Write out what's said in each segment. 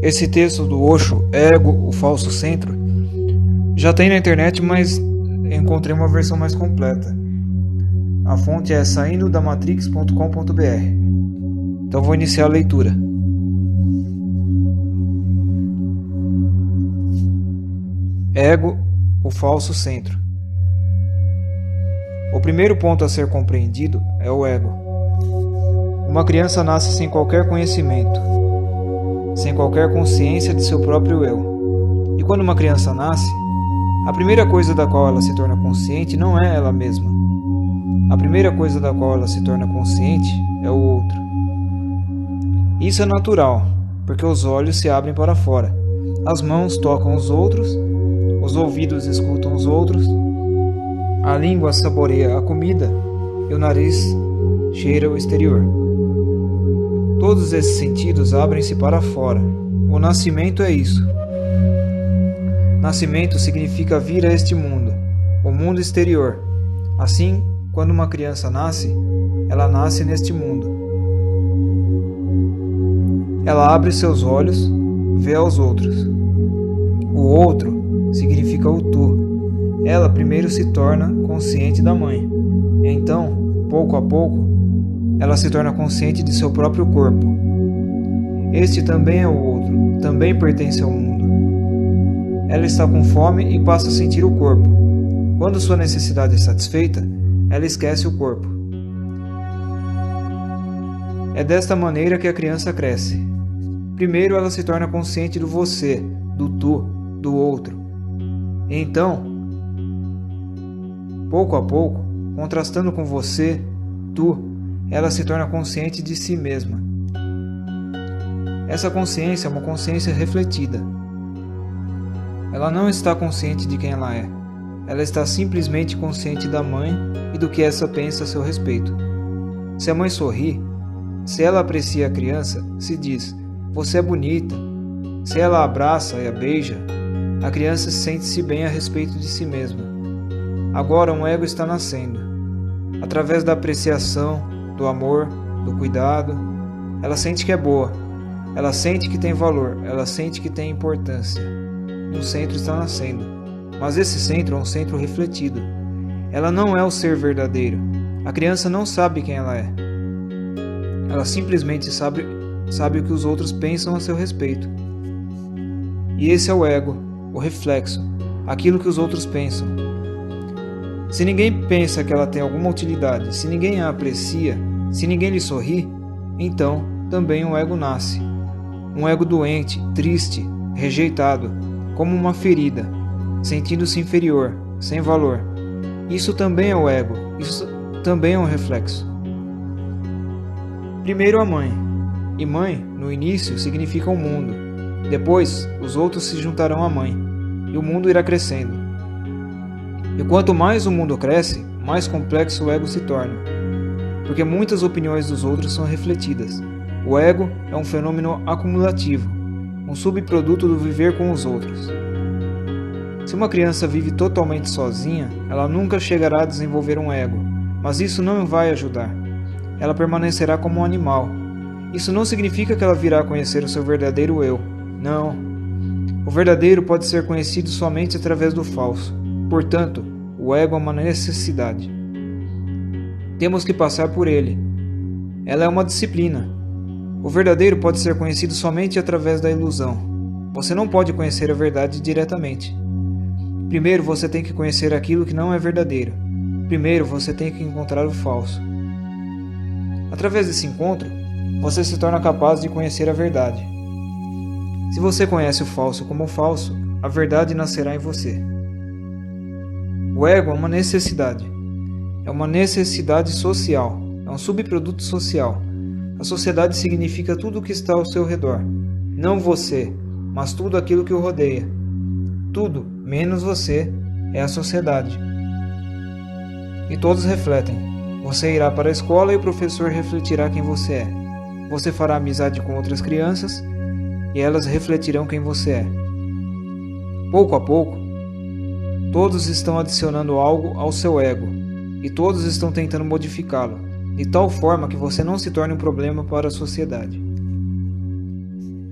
Esse texto do Osho, Ego, o Falso Centro, já tem na internet, mas encontrei uma versão mais completa. A fonte é saindodamatrix.com.br. Então vou iniciar a leitura. Ego, o falso centro. O primeiro ponto a ser compreendido é o ego. Uma criança nasce sem qualquer conhecimento, sem qualquer consciência de seu próprio eu. E quando uma criança nasce, a primeira coisa da qual ela se torna consciente não é ela mesma. A primeira coisa da qual ela se torna consciente é o outro. Isso é natural, porque os olhos se abrem para fora, as mãos tocam os outros, os ouvidos escutam os outros, a língua saboreia a comida e o nariz cheira o exterior. Todos esses sentidos abrem-se para fora. O nascimento é isso. Nascimento significa vir a este mundo, o mundo exterior. Assim, quando uma criança nasce, ela nasce neste mundo. Ela abre seus olhos, vê aos outros. O outro significa o tu. Ela primeiro se torna consciente da mãe. Então, pouco a pouco, ela se torna consciente de seu próprio corpo. Este também é o outro, também pertence ao mundo. Ela está com fome e passa a sentir o corpo. Quando sua necessidade é satisfeita, ela esquece o corpo. É desta maneira que a criança cresce. Primeiro ela se torna consciente do você, do tu, do outro. E então, pouco a pouco, contrastando com você, tu, ela se torna consciente de si mesma. Essa consciência é uma consciência refletida. Ela não está consciente de quem ela é. Ela está simplesmente consciente da mãe e do que essa pensa a seu respeito. Se a mãe sorri, se ela aprecia a criança, se diz, você é bonita. Se ela a abraça e a beija, a criança sente-se bem a respeito de si mesma. Agora um ego está nascendo. Através da apreciação, do amor, do cuidado, ela sente que é boa. Ela sente que tem valor. Ela sente que tem importância. Um centro está nascendo. Mas esse centro é um centro refletido. Ela não é o ser verdadeiro. A criança não sabe quem ela é. Ela simplesmente sabe o que os outros pensam a seu respeito. E esse é o ego, o reflexo, aquilo que os outros pensam. Se ninguém pensa que ela tem alguma utilidade, se ninguém a aprecia, se ninguém lhe sorri, então também o ego nasce. Um ego doente, triste, rejeitado, como uma ferida, sentindo-se inferior, sem valor. Isso também é o ego, isso também é um reflexo. Primeiro a mãe. E mãe, no início, significa o mundo. Depois, os outros se juntarão à mãe, e o mundo irá crescendo. E quanto mais o mundo cresce, mais complexo o ego se torna, porque muitas opiniões dos outros são refletidas. O ego é um fenômeno acumulativo, um subproduto do viver com os outros. Se uma criança vive totalmente sozinha, ela nunca chegará a desenvolver um ego, mas isso não vai ajudar. Ela permanecerá como um animal. Isso não significa que ela virá a conhecer o seu verdadeiro eu. Não. O verdadeiro pode ser conhecido somente através do falso. Portanto, o ego é uma necessidade. Temos que passar por ele. Ela é uma disciplina. O verdadeiro pode ser conhecido somente através da ilusão. Você não pode conhecer a verdade diretamente. Primeiro você tem que conhecer aquilo que não é verdadeiro. Primeiro você tem que encontrar o falso. Através desse encontro, você se torna capaz de conhecer a verdade. Se você conhece o falso como falso, a verdade nascerá em você. O ego é uma necessidade. É uma necessidade social. É um subproduto social. A sociedade significa tudo o que está ao seu redor. Não você, mas tudo aquilo que o rodeia. Tudo, menos você, é a sociedade. E todos refletem. Você irá para a escola e o professor refletirá quem você é. Você fará amizade com outras crianças e elas refletirão quem você é. Pouco a pouco, todos estão adicionando algo ao seu ego e todos estão tentando modificá-lo, de tal forma que você não se torne um problema para a sociedade.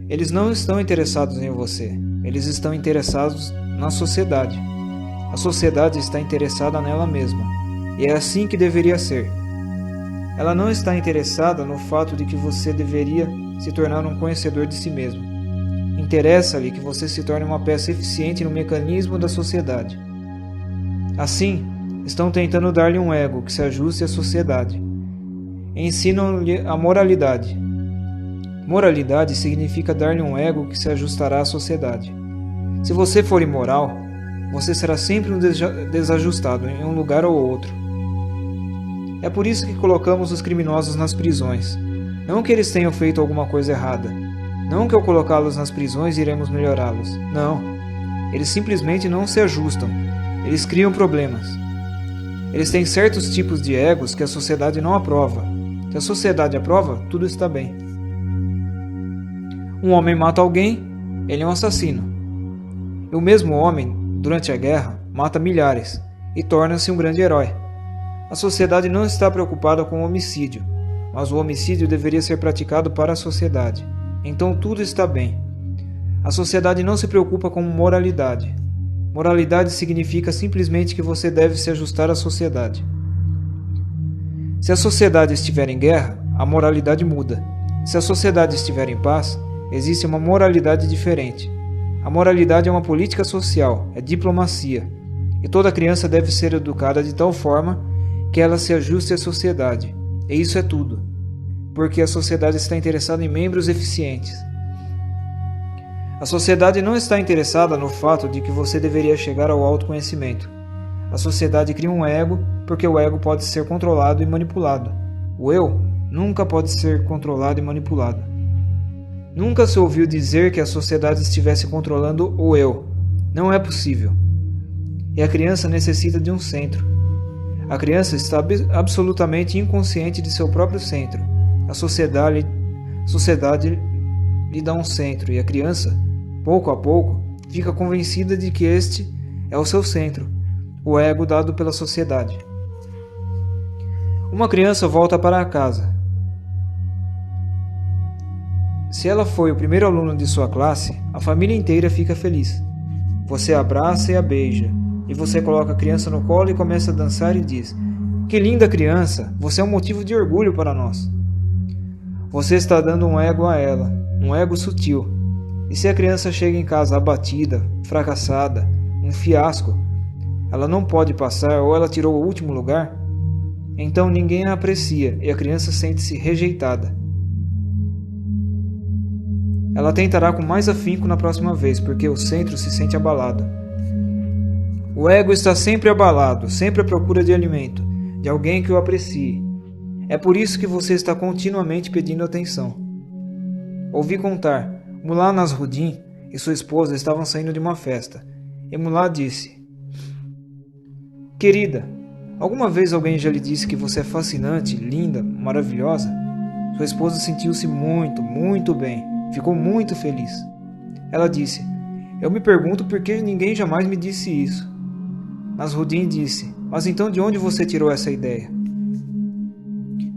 Eles não estão interessados em você, eles estão interessados na sociedade. A sociedade está interessada nela mesma, e é assim que deveria ser. Ela não está interessada no fato de que você deveria se tornar um conhecedor de si mesmo. Interessa-lhe que você se torne uma peça eficiente no mecanismo da sociedade. Assim, estão tentando dar-lhe um ego que se ajuste à sociedade. Ensinam-lhe a moralidade. Moralidade significa dar-lhe um ego que se ajustará à sociedade. Se você for imoral, você será sempre um desajustado em um lugar ou outro. É por isso que colocamos os criminosos nas prisões. Não que eles tenham feito alguma coisa errada. Não que ao colocá-los nas prisões iremos melhorá-los. Não. Eles simplesmente não se ajustam. Eles criam problemas. Eles têm certos tipos de egos que a sociedade não aprova. Se a sociedade aprova, tudo está bem. Um homem mata alguém, ele é um assassino. E o mesmo homem, durante a guerra, mata milhares e torna-se um grande herói. A sociedade não está preocupada com o homicídio, mas o homicídio deveria ser praticado para a sociedade. Então tudo está bem. A sociedade não se preocupa com moralidade. Moralidade significa simplesmente que você deve se ajustar à sociedade. Se a sociedade estiver em guerra, a moralidade muda. Se a sociedade estiver em paz, existe uma moralidade diferente. A moralidade é uma política social, é diplomacia. E toda criança deve ser educada de tal forma que ela se ajuste à sociedade. E isso é tudo. Porque a sociedade está interessada em membros eficientes. A sociedade não está interessada no fato de que você deveria chegar ao autoconhecimento. A sociedade cria um ego porque o ego pode ser controlado e manipulado. O eu nunca pode ser controlado e manipulado. Nunca se ouviu dizer que a sociedade estivesse controlando o eu. Não é possível. E a criança necessita de um centro. A criança está absolutamente inconsciente de seu próprio centro. A sociedade lhe dá um centro e a criança, pouco a pouco, fica convencida de que este é o seu centro, o ego dado pela sociedade. Uma criança volta para casa. Se ela foi o primeiro aluno de sua classe, a família inteira fica feliz. Você a abraça e a beija, e você coloca a criança no colo e começa a dançar e diz: "Que linda criança, você é um motivo de orgulho para nós." Você está dando um ego a ela, um ego sutil. E se a criança chega em casa abatida, fracassada, um fiasco, ela não pode passar ou ela tirou o último lugar, então ninguém a aprecia e a criança sente-se rejeitada. Ela tentará com mais afinco na próxima vez, porque o centro se sente abalado. O ego está sempre abalado, sempre à procura de alimento, de alguém que o aprecie. É por isso que você está continuamente pedindo atenção. Ouvi contar, Mullah Nasruddin e sua esposa estavam saindo de uma festa, e Mullah disse: "Querida, alguma vez alguém já lhe disse que você é fascinante, linda, maravilhosa?" Sua esposa sentiu-se muito bem, ficou muito feliz. Ela disse: "Eu me pergunto por que ninguém jamais me disse isso." Nasruddin disse: "Mas então de onde você tirou essa ideia?"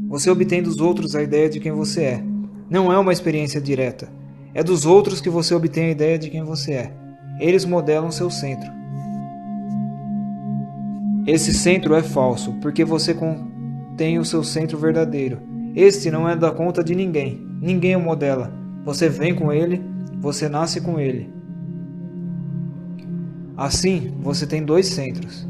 Você obtém dos outros a ideia de quem você é. Não é uma experiência direta. É dos outros que você obtém a ideia de quem você é. Eles modelam seu centro. Esse centro é falso, porque você contém o seu centro verdadeiro. Este não é da conta de ninguém. Ninguém o modela. Você vem com ele, você nasce com ele. Assim, você tem dois centros.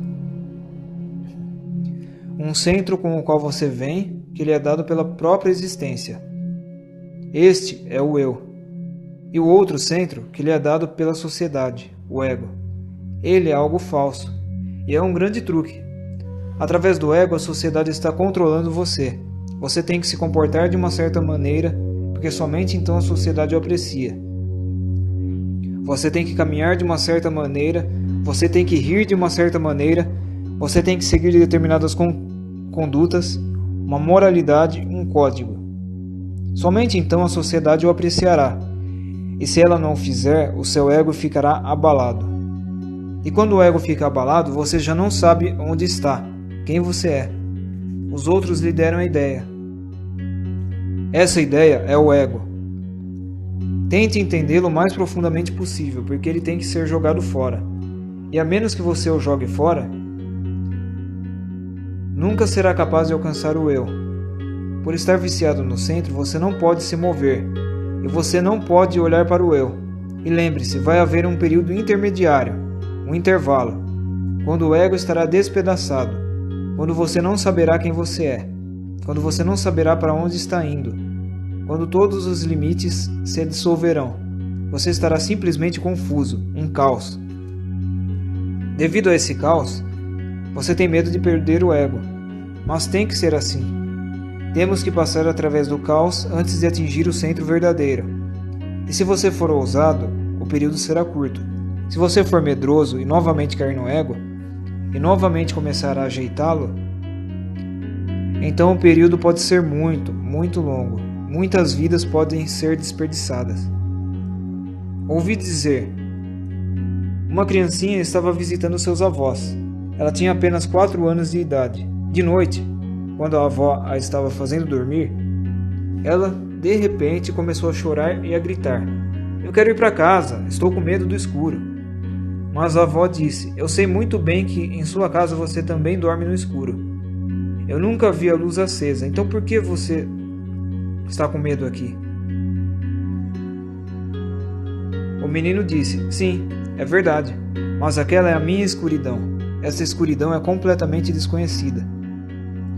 Um centro com o qual você vem, que lhe é dado pela própria existência. Este é o eu. E o outro centro, que lhe é dado pela sociedade, o ego. Ele é algo falso, e é um grande truque. Através do ego, a sociedade está controlando você. Você tem que se comportar de uma certa maneira, porque somente então a sociedade o aprecia. Você tem que caminhar de uma certa maneira, você tem que rir de uma certa maneira, você tem que seguir determinadas condutas, uma moralidade, um código. Somente então a sociedade o apreciará, e se ela não o fizer, o seu ego ficará abalado. E quando o ego fica abalado, você já não sabe onde está, quem você é. Os outros lhe deram a ideia. Essa ideia é o ego. Tente entendê-lo o mais profundamente possível, porque ele tem que ser jogado fora. E a menos que você o jogue fora, nunca será capaz de alcançar o eu. Por estar viciado no centro, você não pode se mover, e você não pode olhar para o eu. E lembre-se, vai haver um período intermediário, um intervalo, quando o ego estará despedaçado, quando você não saberá quem você é, quando você não saberá para onde está indo, quando todos os limites se dissolverão. Você estará simplesmente confuso, um caos. Devido a esse caos, você tem medo de perder o ego, mas tem que ser assim. Temos que passar através do caos antes de atingir o centro verdadeiro. E se você for ousado, o período será curto. Se você for medroso e novamente cair no ego, e novamente começar a ajeitá-lo, então o período pode ser muito, muito longo. Muitas vidas podem ser desperdiçadas. Ouvi dizer: uma criancinha estava visitando seus avós. Ela tinha apenas 4 anos de idade. De noite, quando a avó a estava fazendo dormir, ela, de repente, começou a chorar e a gritar: "Eu quero ir para casa, estou com medo do escuro." Mas a avó disse: "Eu sei muito bem que em sua casa você também dorme no escuro. Eu nunca vi a luz acesa, então por que você está com medo aqui?" O menino disse: "Sim, é verdade, mas aquela é a minha escuridão. Essa escuridão é completamente desconhecida.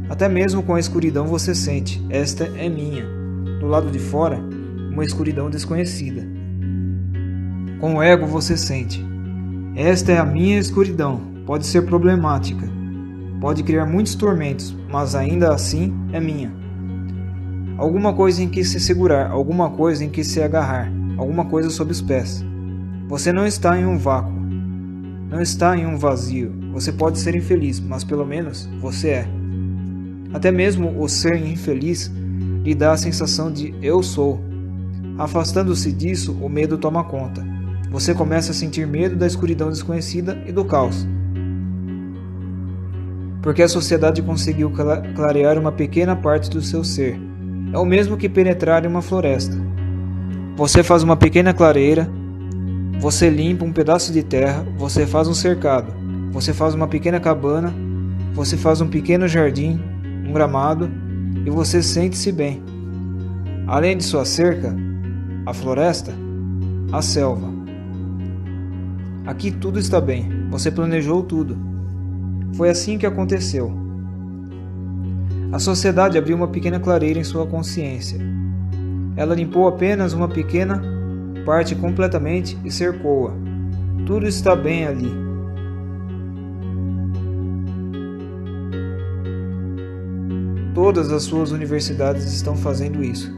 Até mesmo com a escuridão você sente, esta é minha. Do lado de fora, uma escuridão desconhecida. Com o ego você sente, esta é a minha escuridão. Pode ser problemática, pode criar muitos tormentos, mas ainda assim é minha. Alguma coisa em que se segurar, alguma coisa em que se agarrar, alguma coisa sob os pés. Você não está em um vácuo, não está em um vazio. Você pode ser infeliz, mas pelo menos você é. Até mesmo o ser infeliz lhe dá a sensação de eu sou. Afastando-se disso, o medo toma conta. Você começa a sentir medo da escuridão desconhecida e do caos. Porque a sociedade conseguiu clarear uma pequena parte do seu ser. É o mesmo que penetrar em uma floresta. Você faz uma pequena clareira, você limpa um pedaço de terra, você faz um cercado, você faz uma pequena cabana, você faz um pequeno jardim, um gramado, e você sente-se bem. Além de sua cerca, a floresta, a selva. Aqui tudo está bem, você planejou tudo. Foi assim que aconteceu. A sociedade abriu uma pequena clareira em sua consciência. Ela limpou apenas uma pequena parte completamente e cercou-a. Tudo está bem ali. Todas as suas universidades estão fazendo isso.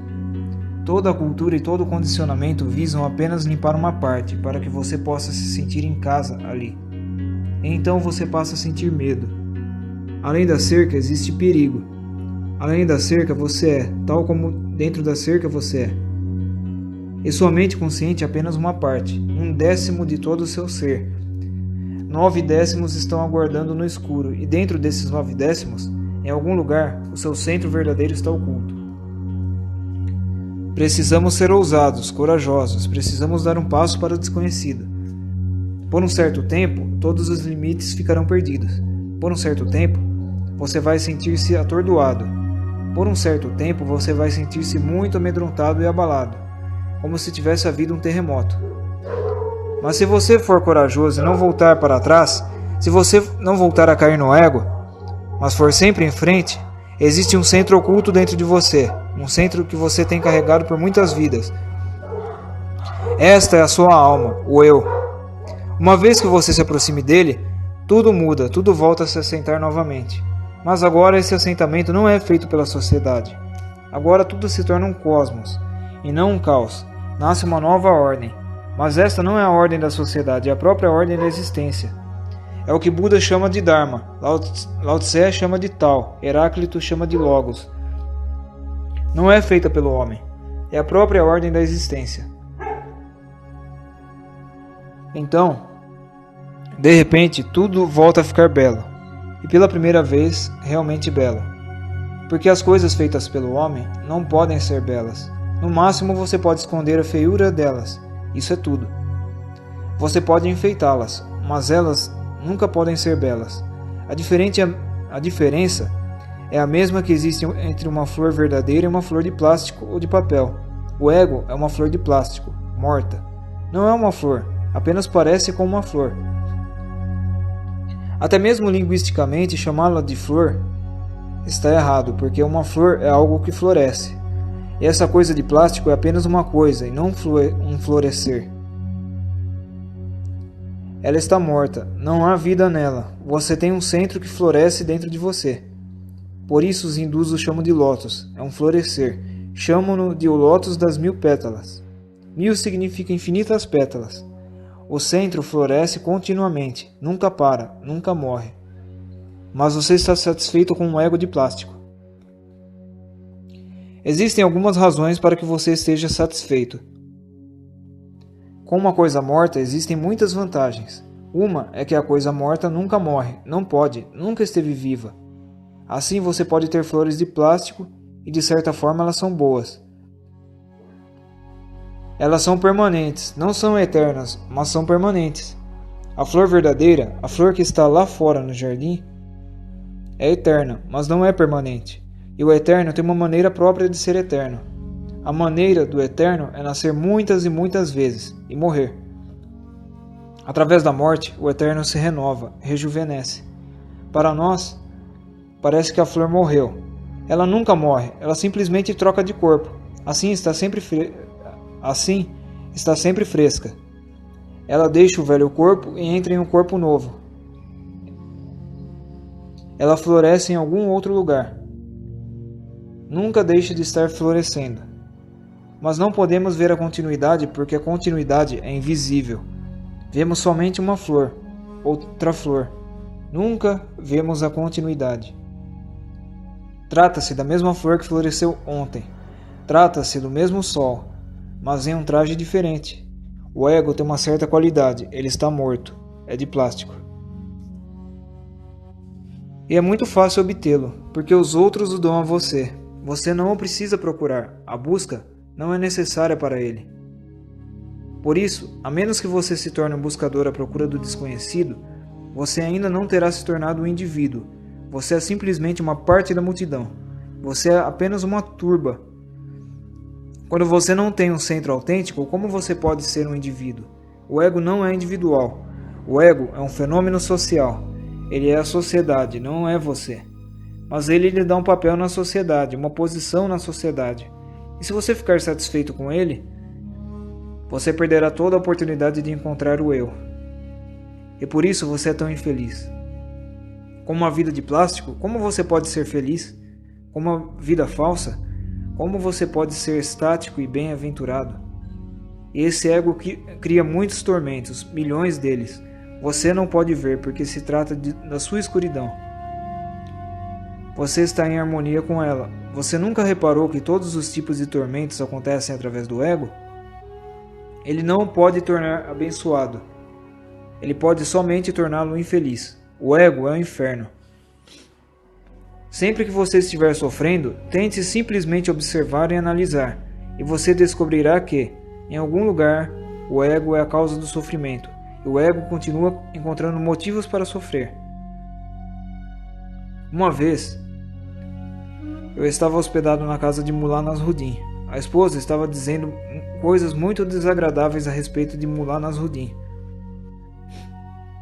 Toda a cultura e todo o condicionamento visam apenas limpar uma parte para que você possa se sentir em casa ali. Então você passa a sentir medo. Além da cerca existe perigo. Além da cerca você é, tal como dentro da cerca você é. E sua mente consciente é apenas uma parte, 1/10 de todo o seu ser. 9/10 estão aguardando no escuro, e dentro desses 9/10, em algum lugar, o seu centro verdadeiro está oculto. Precisamos ser ousados, corajosos, precisamos dar um passo para o desconhecido. Por um certo tempo, todos os limites ficarão perdidos. Por um certo tempo, você vai sentir-se atordoado. Por um certo tempo, você vai sentir-se muito amedrontado e abalado, como se tivesse havido um terremoto. Mas se você for corajoso e não voltar para trás, se você não voltar a cair no ego, mas for sempre em frente, existe um centro oculto dentro de você, um centro que você tem carregado por muitas vidas. Esta é a sua alma, o eu. Uma vez que você se aproxime dele, tudo muda, tudo volta a se assentar novamente. Mas agora esse assentamento não é feito pela sociedade. Agora tudo se torna um cosmos, e não um caos. Nasce uma nova ordem. Mas esta não é a ordem da sociedade, é a própria ordem da existência. É o que Buda chama de Dharma, Lao Tse chama de Tao, Heráclito chama de Logos. Não é feita pelo homem, é a própria ordem da existência. Então, de repente, tudo volta a ficar belo. E pela primeira vez, realmente belo. Porque as coisas feitas pelo homem não podem ser belas. No máximo você pode esconder a feiura delas, isso é tudo. Você pode enfeitá-las, mas elas nunca podem ser belas. A diferença é a mesma que existe entre uma flor verdadeira e uma flor de plástico ou de papel. O ego é uma flor de plástico, morta. Não é uma flor, apenas parece com uma flor. Até mesmo linguisticamente, chamá-la de flor está errado, porque uma flor é algo que floresce. E essa coisa de plástico é apenas uma coisa e não um florescer. Ela está morta, não há vida nela. Você tem um centro que floresce dentro de você. Por isso os hindus o chamam de lótus, é um florescer. Chamam-no de o lótus das 1000 pétalas. 1000 significa infinitas pétalas. O centro floresce continuamente, nunca para, nunca morre. Mas você está satisfeito com um ego de plástico. Existem algumas razões para que você esteja satisfeito. Com uma coisa morta existem muitas vantagens. Uma é que a coisa morta nunca morre, não pode, nunca esteve viva. Assim você pode ter flores de plástico e de certa forma elas são boas. Elas são permanentes, não são eternas, mas são permanentes. A flor verdadeira, a flor que está lá fora no jardim, é eterna, mas não é permanente. E o eterno tem uma maneira própria de ser eterno. A maneira do eterno é nascer muitas e muitas vezes e morrer. Através da morte, o eterno se renova, rejuvenesce. Para nós, parece que a flor morreu. Ela nunca morre, ela simplesmente troca de corpo. Assim está sempre fresca. Ela deixa o velho corpo e entra em um corpo novo. Ela floresce em algum outro lugar. Nunca deixa de estar florescendo. Mas não podemos ver a continuidade porque a continuidade é invisível. Vemos somente uma flor, outra flor. Nunca vemos a continuidade. Trata-se da mesma flor que floresceu ontem. Trata-se do mesmo sol, mas em um traje diferente. O ego tem uma certa qualidade, ele está morto, é de plástico. E é muito fácil obtê-lo, porque os outros o dão a você. Você não o precisa procurar, a busca não é necessária para ele. Por isso, a menos que você se torne um buscador à procura do desconhecido, você ainda não terá se tornado um indivíduo. Você é simplesmente uma parte da multidão. Você é apenas uma turba. Quando você não tem um centro autêntico, como você pode ser um indivíduo? O ego não é individual. O ego é um fenômeno social. Ele é a sociedade, não é você. Mas ele lhe dá um papel na sociedade, uma posição na sociedade. E se você ficar satisfeito com ele, você perderá toda a oportunidade de encontrar o eu. E por isso você é tão infeliz. Com uma vida de plástico, como você pode ser feliz? Com uma vida falsa, como você pode ser estático e bem-aventurado? E esse ego cria muitos tormentos, milhões deles. Você não pode ver porque se trata da sua escuridão. Você está em harmonia com ela. Você nunca reparou que todos os tipos de tormentos acontecem através do ego? Ele não pode tornar abençoado. Ele pode somente torná-lo infeliz. O ego é o inferno. Sempre que você estiver sofrendo, tente simplesmente observar e analisar, e você descobrirá que, em algum lugar, o ego é a causa do sofrimento, e o ego continua encontrando motivos para sofrer. Uma vez, eu estava hospedado na casa de Mullah Nasruddin. A esposa estava dizendo coisas muito desagradáveis a respeito de Mullah Nasruddin.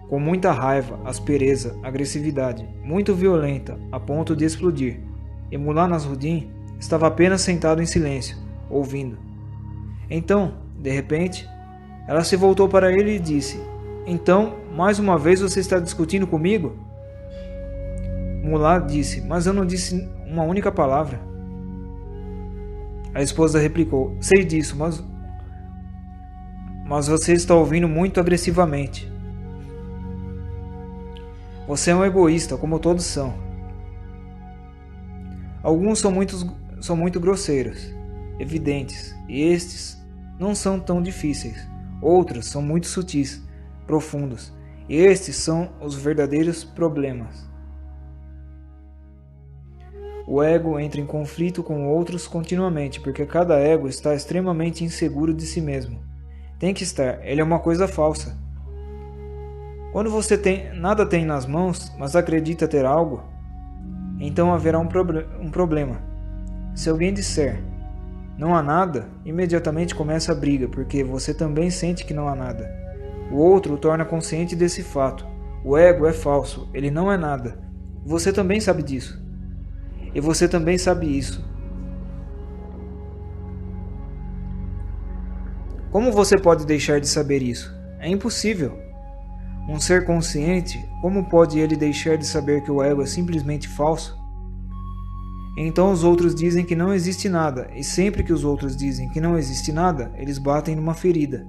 Com muita raiva, aspereza, agressividade, muito violenta, a ponto de explodir. E Mullah Nasruddin estava apenas sentado em silêncio, ouvindo. Então, de repente, ela se voltou para ele e disse: "Então, mais uma vez você está discutindo comigo?" Mullah disse: "Mas eu não disse uma única palavra." A esposa replicou: "Sei disso, mas você está ouvindo muito agressivamente. Você é um egoísta, como todos são. Alguns são muito grosseiros, evidentes, e estes não são tão difíceis. Outros são muito sutis, profundos, e estes são os verdadeiros problemas. O ego entra em conflito com outros continuamente, porque cada ego está extremamente inseguro de si mesmo. Tem que estar, ele é uma coisa falsa. Quando você nada tem nas mãos, mas acredita ter algo, então haverá um problema. Se alguém disser, não há nada, imediatamente começa a briga, porque você também sente que não há nada. O outro o torna consciente desse fato. O ego é falso, ele não é nada. Você também sabe disso. E você também sabe isso. Como você pode deixar de saber isso? É impossível. Um ser consciente, como pode ele deixar de saber que o ego é simplesmente falso? Então os outros dizem que não existe nada, e sempre que os outros dizem que não existe nada, eles batem numa ferida.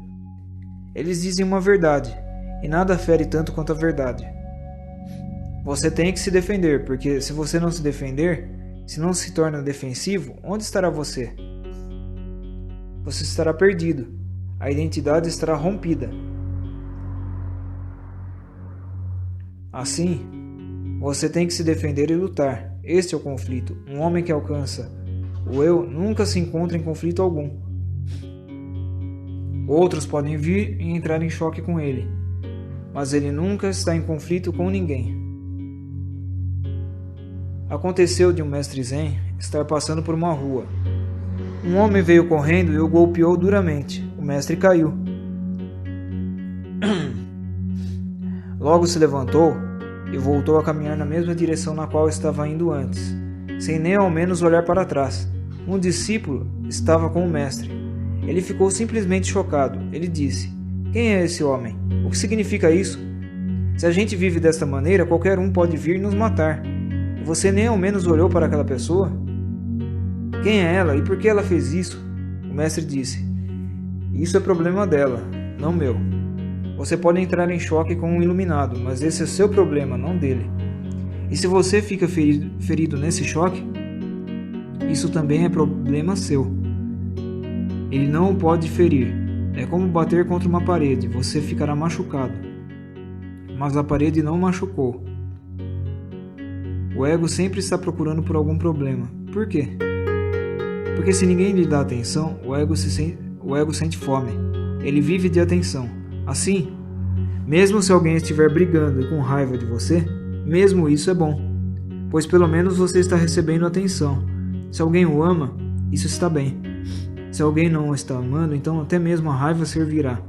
Eles dizem uma verdade, e nada fere tanto quanto a verdade. Você tem que se defender, porque se você não se defender, se não se torna defensivo, onde estará você? Você estará perdido. A identidade estará rompida. Assim, você tem que se defender e lutar. Este é o conflito. Um homem que alcança o eu nunca se encontra em conflito algum. Outros podem vir e entrar em choque com ele, mas ele nunca está em conflito com ninguém. Aconteceu de um mestre Zen estar passando por uma rua. Um homem veio correndo e o golpeou duramente. O mestre caiu. Logo se levantou e voltou a caminhar na mesma direção na qual estava indo antes, sem nem ao menos olhar para trás. Um discípulo estava com o mestre. Ele ficou simplesmente chocado. Ele disse: "Quem é esse homem? O que significa isso? Se a gente vive desta maneira, qualquer um pode vir nos matar. E você nem ao menos olhou para aquela pessoa? Quem é ela e por que ela fez isso?" O mestre disse: "Isso é problema dela, não meu. Você pode entrar em choque com um iluminado, mas esse é seu problema, não dele. E se você fica ferido nesse choque, isso também é problema seu. Ele não o pode ferir. É como bater contra uma parede, você ficará machucado. Mas a parede não machucou. O ego sempre está procurando por algum problema. Por quê? Porque se ninguém lhe dá atenção, o ego sente fome. Ele vive de atenção. Assim, mesmo se alguém estiver brigando e com raiva de você, mesmo isso é bom, pois pelo menos você está recebendo atenção. Se alguém o ama, isso está bem. Se alguém não o está amando, então até mesmo a raiva servirá.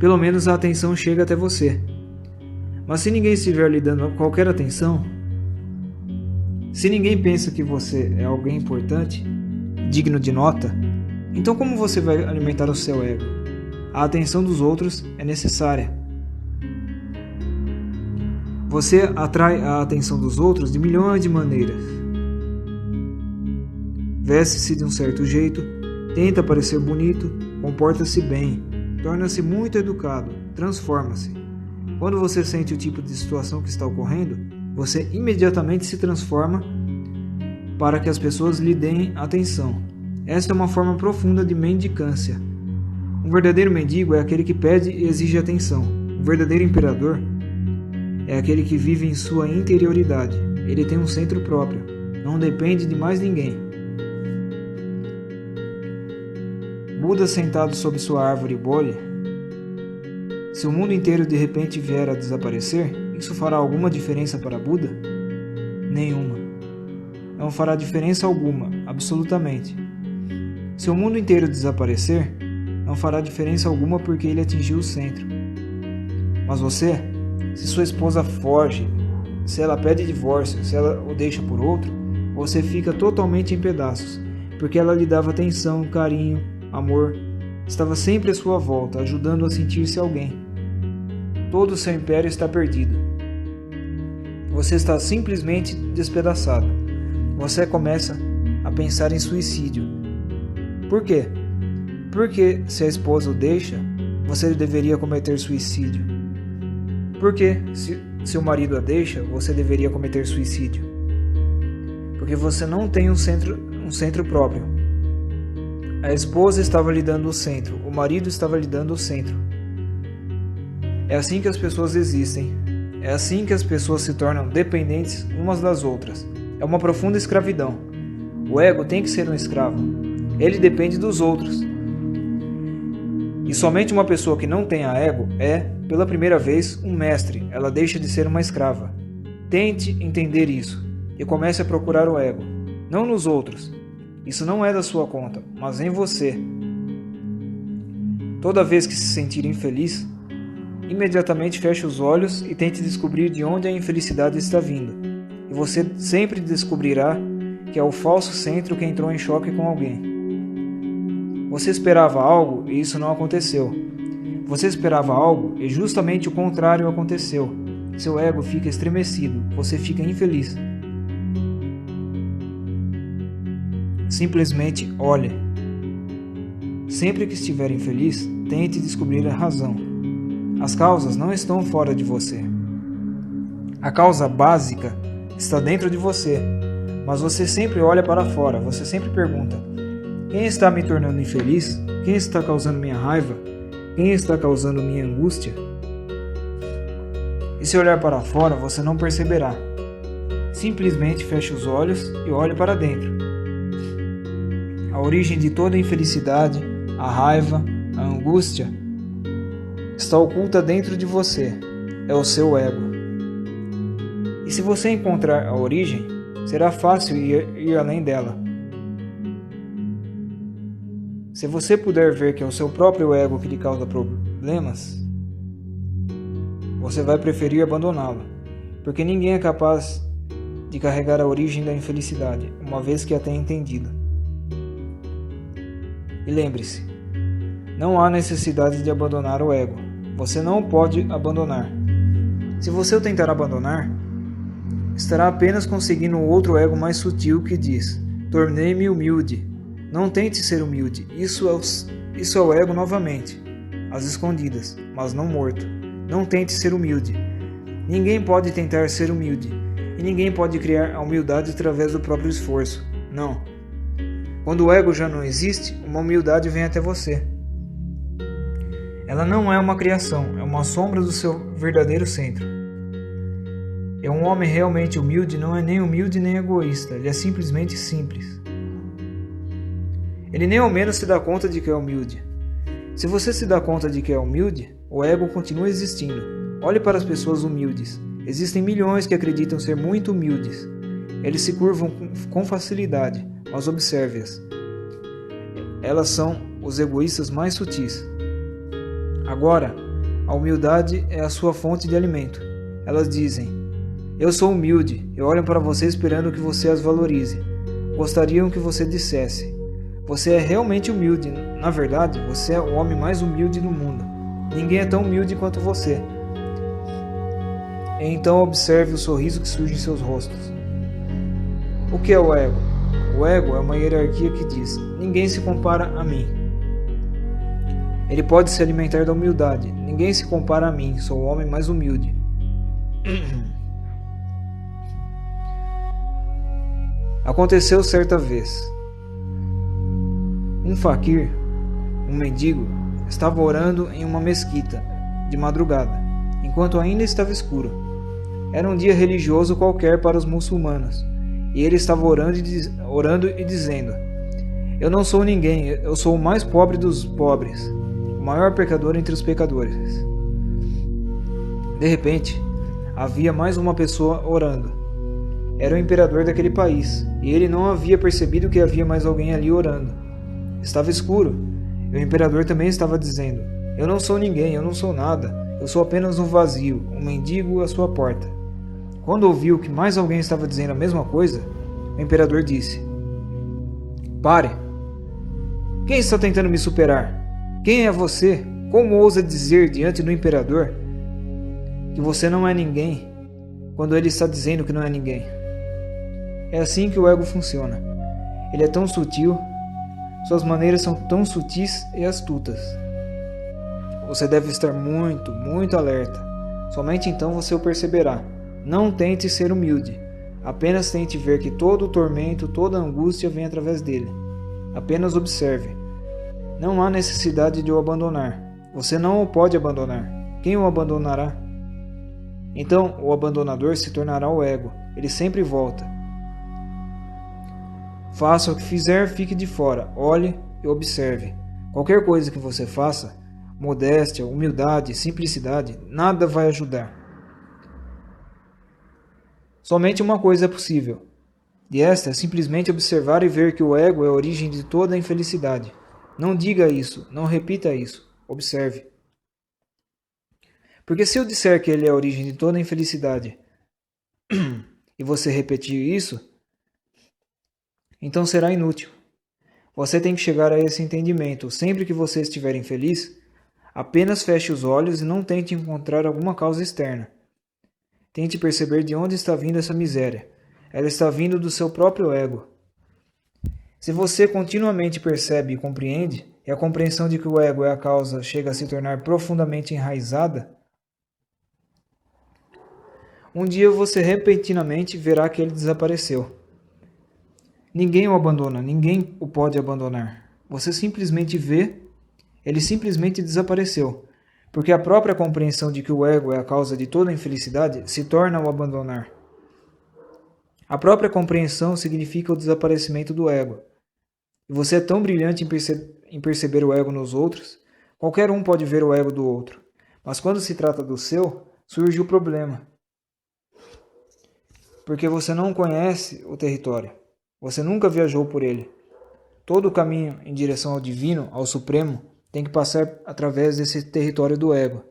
Pelo menos a atenção chega até você. Mas se ninguém estiver lhe dando qualquer atenção, se ninguém pensa que você é alguém importante, digno de nota, então como você vai alimentar o seu ego? A atenção dos outros é necessária. Você atrai a atenção dos outros de milhões de maneiras. Veste-se de um certo jeito, tenta parecer bonito, comporta-se bem, torna-se muito educado, transforma-se. Quando você sente o tipo de situação que está ocorrendo, você imediatamente se transforma para que as pessoas lhe deem atenção. Esta é uma forma profunda de mendicância. Um verdadeiro mendigo é aquele que pede e exige atenção. Um verdadeiro imperador é aquele que vive em sua interioridade. Ele tem um centro próprio, não depende de mais ninguém. Buda sentado sob sua árvore Bodhi. Se o mundo inteiro de repente vier a desaparecer, isso fará alguma diferença para Buda? Nenhuma. Não fará diferença alguma, absolutamente. Se o mundo inteiro desaparecer, não fará diferença alguma porque ele atingiu o centro. Mas você, se sua esposa foge, se ela pede divórcio, se ela o deixa por outro, você fica totalmente em pedaços, porque ela lhe dava atenção, carinho, amor, estava sempre à sua volta, ajudando a sentir-se alguém. Todo o seu império está perdido. Você está simplesmente despedaçado. Você começa a pensar em suicídio. Por quê? Porque se a esposa o deixa, você deveria cometer suicídio. Porque se o marido a deixa, você deveria cometer suicídio. Porque você não tem um centro próprio. A esposa estava lhe dando o centro, o marido estava lhe dando o centro. É assim que as pessoas existem. É assim que as pessoas se tornam dependentes umas das outras. É uma profunda escravidão. O ego tem que ser um escravo. Ele depende dos outros. E somente uma pessoa que não tenha ego é, pela primeira vez, um mestre. Ela deixa de ser uma escrava. Tente entender isso e comece a procurar o ego, não nos outros. Isso não é da sua conta, mas em você. Toda vez que se sentir infeliz, imediatamente feche os olhos e tente descobrir de onde a infelicidade está vindo. E você sempre descobrirá que é o falso centro que entrou em choque com alguém. Você esperava algo e isso não aconteceu. Você esperava algo e justamente o contrário aconteceu. Seu ego fica estremecido, você fica infeliz. Simplesmente olhe. Sempre que estiver infeliz, tente descobrir a razão. As causas não estão fora de você. A causa básica está dentro de você, mas você sempre olha para fora, você sempre pergunta: quem está me tornando infeliz? Quem está causando minha raiva? Quem está causando minha angústia? E se olhar para fora, você não perceberá. Simplesmente feche os olhos e olhe para dentro. A origem de toda a infelicidade, a raiva, a angústia, está oculta dentro de você. É o seu ego. E se você encontrar a origem, será fácil ir além dela. Se você puder ver que é o seu próprio ego que lhe causa problemas, você vai preferir abandoná-lo, porque ninguém é capaz de carregar a origem da infelicidade, uma vez que a tenha entendido. E lembre-se, não há necessidade de abandonar o ego. Você não o pode abandonar. Se você o tentar abandonar, estará apenas conseguindo um outro ego mais sutil que diz: tornei-me humilde. Não tente ser humilde. Isso é o ego novamente, às escondidas, mas não morto. Não tente ser humilde. Ninguém pode tentar ser humilde. E ninguém pode criar a humildade através do próprio esforço. Não. Quando o ego já não existe, uma humildade vem até você. Ela não é uma criação, é uma sombra do seu verdadeiro centro. E um homem realmente humilde não é nem humilde nem egoísta, ele é simplesmente simples. Ele nem ao menos se dá conta de que é humilde. Se você se dá conta de que é humilde, o ego continua existindo. Olhe para as pessoas humildes. Existem milhões que acreditam ser muito humildes. Eles se curvam com facilidade, mas observe-as. Elas são os egoístas mais sutis. Agora, a humildade é a sua fonte de alimento. Elas dizem: eu sou humilde, e olham para você esperando que você as valorize. Gostariam que você dissesse: você é realmente humilde. Na verdade, você é o homem mais humilde do mundo. Ninguém é tão humilde quanto você. E então observe o sorriso que surge em seus rostos. O que é o ego? O ego é uma hierarquia que diz: ninguém se compara a mim. Ele pode se alimentar da humildade. Ninguém se compara a mim, sou o homem mais humilde. Aconteceu certa vez. Um faquir, um mendigo, estava orando em uma mesquita, de madrugada, enquanto ainda estava escuro. Era um dia religioso qualquer para os muçulmanos, e ele estava orando e dizendo: eu não sou ninguém, eu sou o mais pobre dos pobres, o maior pecador entre os pecadores. De repente, havia mais uma pessoa orando. Era o imperador daquele país, e ele não havia percebido que havia mais alguém ali orando. Estava escuro, e o imperador também estava dizendo: eu não sou ninguém, eu não sou nada, eu sou apenas um vazio, um mendigo à sua porta. Quando ouviu que mais alguém estava dizendo a mesma coisa, o imperador disse: pare! Quem está tentando me superar? Quem é você? Como ousa dizer diante do imperador que você não é ninguém, quando ele está dizendo que não é ninguém? É assim que o ego funciona. Ele é tão sutil, suas maneiras são tão sutis e astutas. Você deve estar muito, muito alerta. Somente então você o perceberá. Não tente ser humilde. Apenas tente ver que todo o tormento, toda a angústia vem através dele. Apenas observe. Não há necessidade de o abandonar. Você não o pode abandonar. Quem o abandonará? Então, o abandonador se tornará o ego. Ele sempre volta. Faça o que fizer, fique de fora, olhe e observe. Qualquer coisa que você faça, modéstia, humildade, simplicidade, nada vai ajudar. Somente uma coisa é possível, e esta é simplesmente observar e ver que o ego é a origem de toda a infelicidade. Não diga isso, não repita isso, observe. Porque se eu disser que ele é a origem de toda a infelicidade e você repetir isso, então será inútil. Você tem que chegar a esse entendimento. Sempre que você estiver infeliz, apenas feche os olhos e não tente encontrar alguma causa externa. Tente perceber de onde está vindo essa miséria. Ela está vindo do seu próprio ego. Se você continuamente percebe e compreende, e a compreensão de que o ego é a causa chega a se tornar profundamente enraizada, um dia você repentinamente verá que ele desapareceu. Ninguém o abandona, ninguém o pode abandonar. Você simplesmente vê, ele simplesmente desapareceu, porque a própria compreensão de que o ego é a causa de toda a infelicidade se torna o abandonar. A própria compreensão significa o desaparecimento do ego. E você é tão brilhante em perceber o ego nos outros, qualquer um pode ver o ego do outro. Mas quando se trata do seu, surge o problema. Porque você não conhece o território. Você nunca viajou por ele. Todo o caminho em direção ao divino, ao supremo, tem que passar através desse território do ego.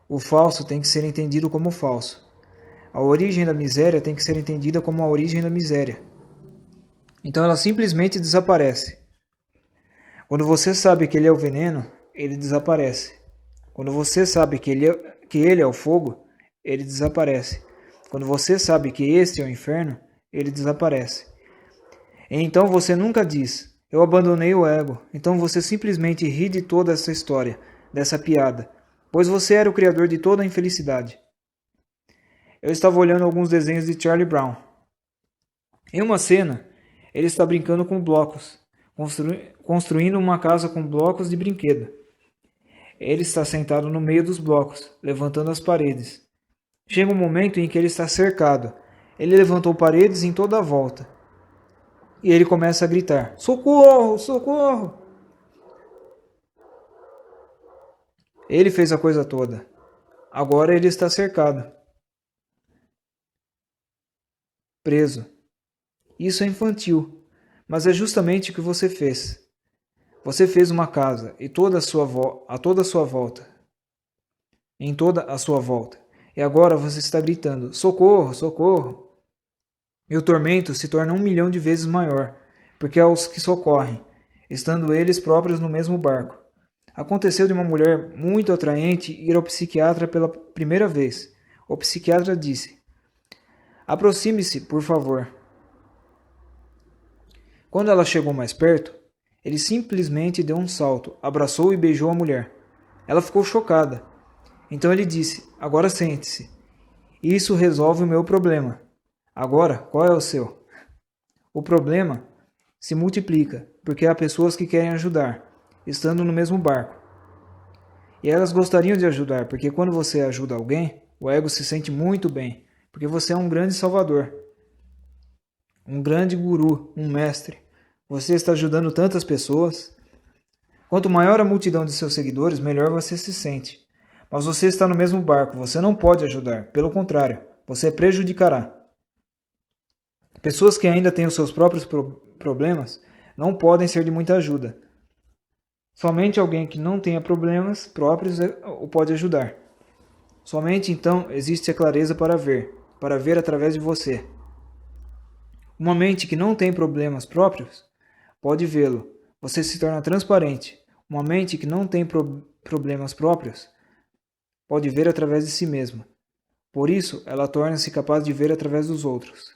O falso tem que ser entendido como falso. A origem da miséria tem que ser entendida como a origem da miséria. Então ela simplesmente desaparece. Quando você sabe que ele é o veneno, ele desaparece. Quando você sabe que ele é o fogo, ele desaparece. Quando você sabe que este é o inferno, ele desaparece. E então você nunca diz, eu abandonei o ego. Então você simplesmente ri de toda essa história, dessa piada, pois você era o criador de toda a infelicidade. Eu estava olhando alguns desenhos de Charlie Brown. Em uma cena, ele está brincando com blocos, construindo uma casa com blocos de brinquedo. Ele está sentado no meio dos blocos, levantando as paredes. Chega um momento em que ele está cercado. Ele levantou paredes em toda a volta. E ele começa a gritar: socorro, socorro! Ele fez a coisa toda. Agora ele está cercado. Preso. Isso é infantil, mas é justamente o que você fez. Você fez uma casa e toda a sua volta. Em toda a sua volta. E agora você está gritando: socorro, socorro! E o tormento se torna 1 milhão de vezes maior, porque é os que socorrem, estando eles próprios no mesmo barco. Aconteceu de uma mulher muito atraente ir ao psiquiatra pela primeira vez. O psiquiatra disse: aproxime-se, por favor. Quando ela chegou mais perto, ele simplesmente deu um salto, abraçou e beijou a mulher. Ela ficou chocada. Então ele disse: agora sente-se. Isso resolve o meu problema. Agora, qual é o seu? O problema se multiplica, porque há pessoas que querem ajudar, estando no mesmo barco. E elas gostariam de ajudar, porque quando você ajuda alguém, o ego se sente muito bem, porque você é um grande salvador, um grande guru, um mestre. Você está ajudando tantas pessoas. Quanto maior a multidão de seus seguidores, melhor você se sente. Mas você está no mesmo barco, você não pode ajudar. Pelo contrário, você prejudicará. Pessoas que ainda têm os seus próprios problemas não podem ser de muita ajuda. Somente alguém que não tenha problemas próprios o pode ajudar. Somente então existe a clareza para ver através de você. Uma mente que não tem problemas próprios pode vê-lo. Você se torna transparente. Uma mente que não tem problemas próprios pode ver através de si mesma. Por isso, ela torna-se capaz de ver através dos outros.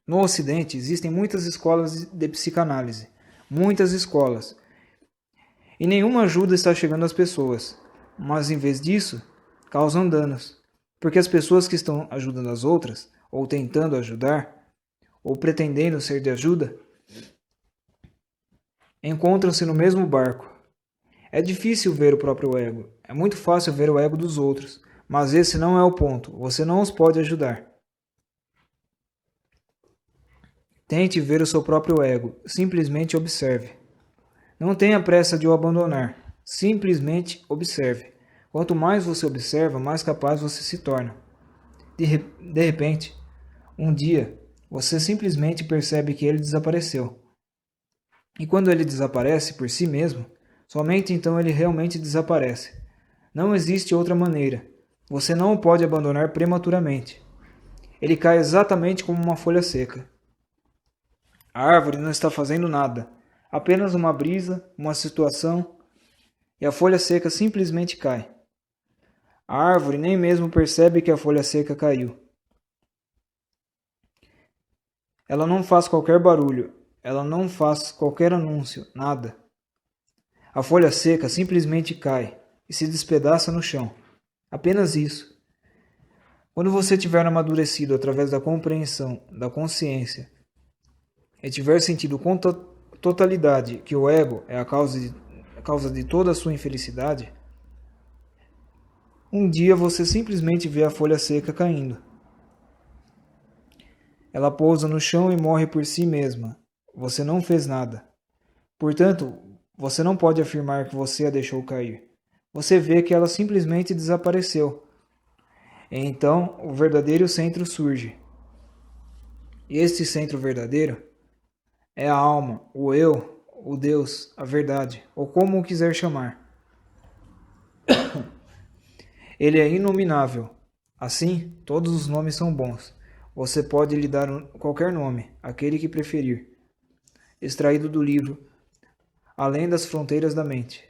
No Ocidente, existem muitas escolas de psicanálise. Muitas escolas. E nenhuma ajuda está chegando às pessoas. Mas, em vez disso, causam danos. Porque as pessoas que estão ajudando as outras, ou tentando ajudar, ou pretendendo ser de ajuda, encontram-se no mesmo barco. É difícil ver o próprio ego. É muito fácil ver o ego dos outros. Mas esse não é o ponto. Você não os pode ajudar. Tente ver o seu próprio ego, simplesmente observe. Não tenha pressa de o abandonar, simplesmente observe. Quanto mais você observa, mais capaz você se torna. De repente, um dia, você simplesmente percebe que ele desapareceu. E quando ele desaparece por si mesmo, somente então ele realmente desaparece. Não existe outra maneira. Você não o pode abandonar prematuramente. Ele cai exatamente como uma folha seca. A árvore não está fazendo nada. Apenas uma brisa, uma situação, e a folha seca simplesmente cai. A árvore nem mesmo percebe que a folha seca caiu. Ela não faz qualquer barulho, ela não faz qualquer anúncio, nada. A folha seca simplesmente cai e se despedaça no chão. Apenas isso. Quando você tiver amadurecido através da compreensão, da consciência, e tiver sentido com totalidade que o ego é a causa de toda a sua infelicidade, um dia você simplesmente vê a folha seca caindo. Ela pousa no chão e morre por si mesma. Você não fez nada. Portanto, você não pode afirmar que você a deixou cair. Você vê que ela simplesmente desapareceu. E então, o verdadeiro centro surge. E este centro verdadeiro é a alma, o eu, o Deus, a verdade, ou como o quiser chamar. Ele é inominável. Assim, todos os nomes são bons. Você pode lhe dar qualquer nome, aquele que preferir. Extraído do livro Além das Fronteiras da Mente.